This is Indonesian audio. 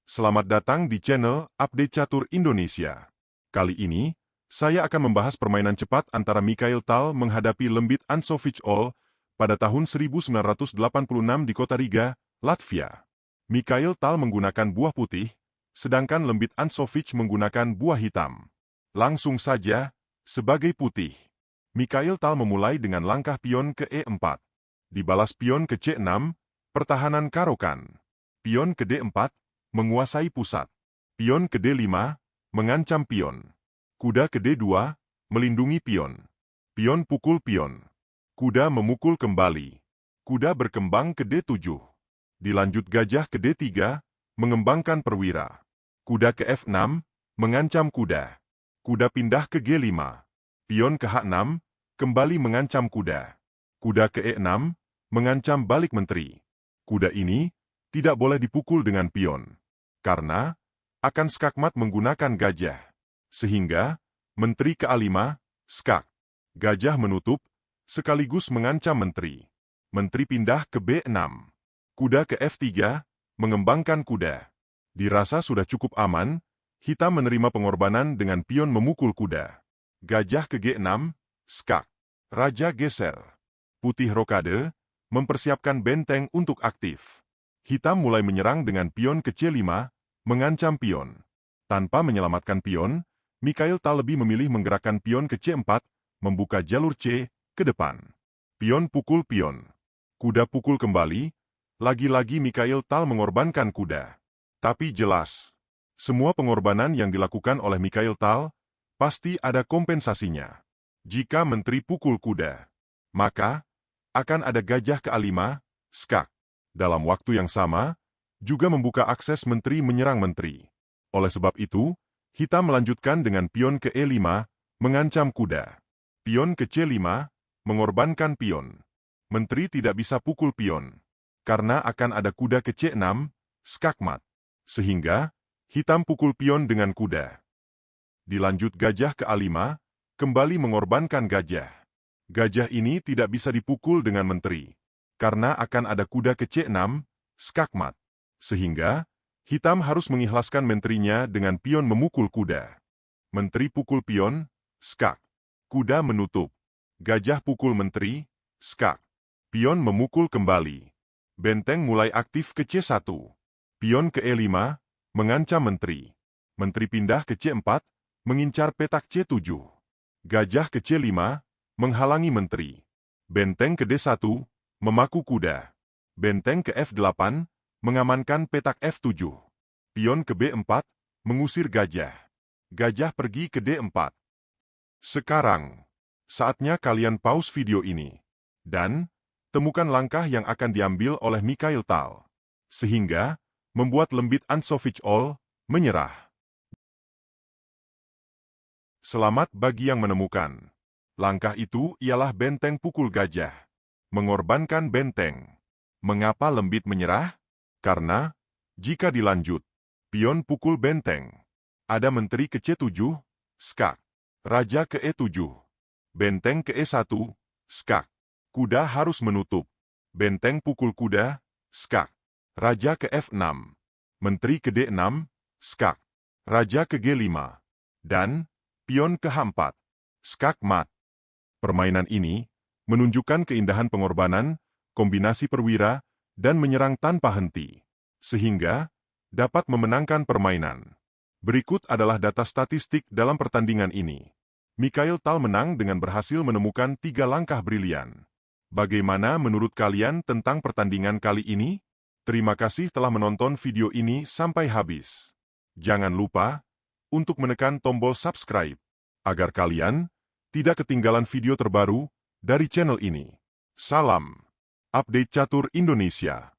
Selamat datang di channel Update Catur Indonesia. Kali ini, saya akan membahas permainan cepat antara Mikhail Tal menghadapi Lembit Ansovic All pada tahun 1986 di kota Riga, Latvia. Mikhail Tal menggunakan buah putih, sedangkan Lembit Ansovic menggunakan buah hitam. Langsung saja, sebagai putih, Mikhail Tal memulai dengan langkah pion ke E4. Dibalas pion ke C6, pertahanan karokan. Pion ke D4, menguasai pusat. Pion ke D5, mengancam pion. Kuda ke D2, melindungi pion. Pion pukul pion. Kuda memukul kembali. Kuda berkembang ke D7. Dilanjut gajah ke D3, mengembangkan perwira. Kuda ke F6, mengancam kuda. Kuda pindah ke G5. Pion ke H6, kembali mengancam kuda. Kuda ke E6, mengancam balik menteri. Kuda ini tidak boleh dipukul dengan pion, karena akan skakmat menggunakan gajah. Sehingga, menteri ke A5, skak. Gajah menutup, sekaligus mengancam menteri. Menteri pindah ke B6. Kuda ke F3, mengembangkan kuda. Dirasa sudah cukup aman, hitam menerima pengorbanan dengan pion memukul kuda. Gajah ke G6, skak. Raja geser. Putih rokade, mempersiapkan benteng untuk aktif. Hitam mulai menyerang dengan pion ke C5, mengancam pion. Tanpa menyelamatkan pion, Mikhail Tal lebih memilih menggerakkan pion ke C4, membuka jalur C ke depan. Pion pukul pion. Kuda pukul kembali, lagi-lagi Mikhail Tal mengorbankan kuda. Tapi jelas, semua pengorbanan yang dilakukan oleh Mikhail Tal, pasti ada kompensasinya. Jika menteri pukul kuda, maka akan ada gajah ke A5, skak. Dalam waktu yang sama, juga membuka akses menteri menyerang menteri. Oleh sebab itu, hitam melanjutkan dengan pion ke E5, mengancam kuda. Pion ke C5, mengorbankan pion. Menteri tidak bisa pukul pion, karena akan ada kuda ke C6, skakmat. Sehingga, hitam pukul pion dengan kuda. Dilanjut gajah ke A5, kembali mengorbankan gajah. Gajah ini tidak bisa dipukul dengan menteri, karena akan ada kuda ke C6, skakmat. Sehingga, hitam harus mengikhlaskan menterinya dengan pion memukul kuda. Menteri pukul pion, skak. Kuda menutup. Gajah pukul menteri, skak. Pion memukul kembali. Benteng mulai aktif ke C1. Pion ke E5, mengancam menteri. Menteri pindah ke C4, mengincar petak C7. Gajah ke C5, menghalangi menteri. Benteng ke D1, memaku kuda. Benteng ke F8, mengamankan petak F7. Pion ke B4, mengusir gajah. Gajah pergi ke D4. Sekarang, saatnya kalian pause video ini, dan temukan langkah yang akan diambil oleh Mikhail Tal, sehingga membuat Lembit Ansovic All menyerah. Selamat bagi yang menemukan. Langkah itu ialah benteng pukul gajah. Mengorbankan benteng. Mengapa Lembit menyerah? Karena, jika dilanjut, pion pukul benteng. Ada menteri ke C7, skak. Raja ke E7. Benteng ke E1, skak. Kuda harus menutup. Benteng pukul kuda, skak. Raja ke F6. Menteri ke D6, skak. Raja ke G5. Dan, pion ke H4. Skak mat. Permainan ini menunjukkan keindahan pengorbanan, kombinasi perwira, dan menyerang tanpa henti, sehingga dapat memenangkan permainan. Berikut adalah data statistik dalam pertandingan ini. Mikhail Tal menang dengan berhasil menemukan 3 langkah brilian. Bagaimana menurut kalian tentang pertandingan kali ini? Terima kasih telah menonton video ini sampai habis. Jangan lupa untuk menekan tombol subscribe, agar kalian tidak ketinggalan video terbaru dari channel ini. Salam Update Catur Indonesia.